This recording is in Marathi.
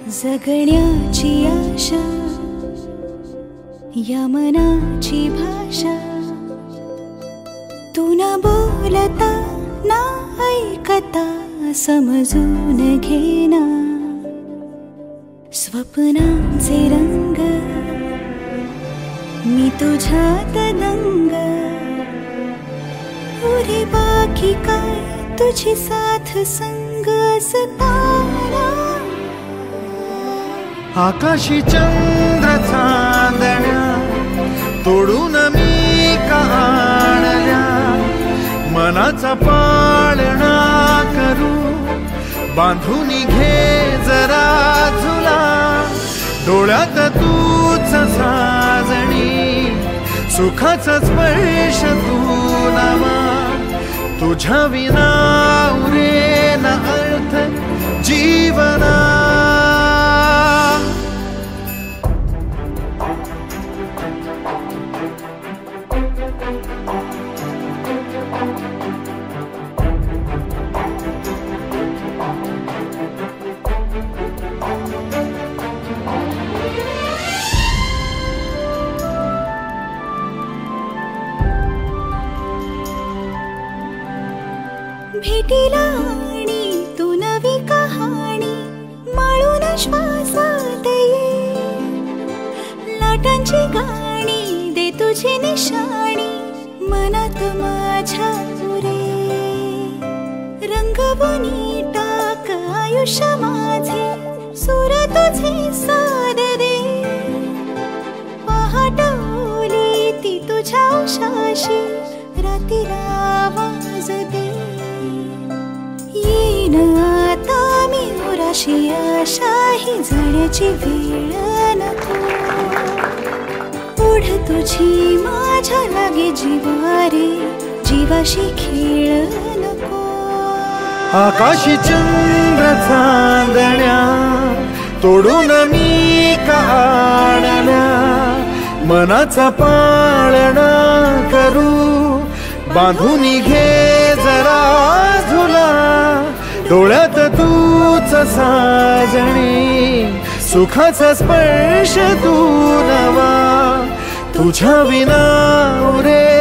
जगण्याची आशा या मनाची भाषा तू न बोलता ना ऐकता समजून घेना स्वप्नांचे रंग मी तुझ्यात दंग उरे बाकी काय तुझी साथ संग असताना आकाशी चंद्र चांदण्या तोडून मी का आणल्या मनाचा पाळणा करू बांधून घे जरा झुला डोळ्यात तूच साजणी सुखाचा स्पर्श तू नामा तुझ्या विना उरेन अर्थ जीवना भेटीला आणि तू नवी कहाणी माळून श्वासात ये लाटांची गाणी दे तुझी निशाणी मनात माझ्या पुरे रंगवून टाक आयुष्य माझे सूर तुझे साद दे पहाटवली ती तुझ्या उशाशी रातीला आवाज दे येईन आता मी उराशी आशा ही जाण्याची वेळ नको ओढ तुझी माझ्या लागे जीवारे जीवाशी खेळ नको आकाशी चंद्र चांदण्या तोडून मी का आणल्या मनाचा पाळणा करू बांधून घे जरा झुला डोळ्यात तूच साजणी सुखाचा स्पर्श तू नवा तुझ्या विना उरे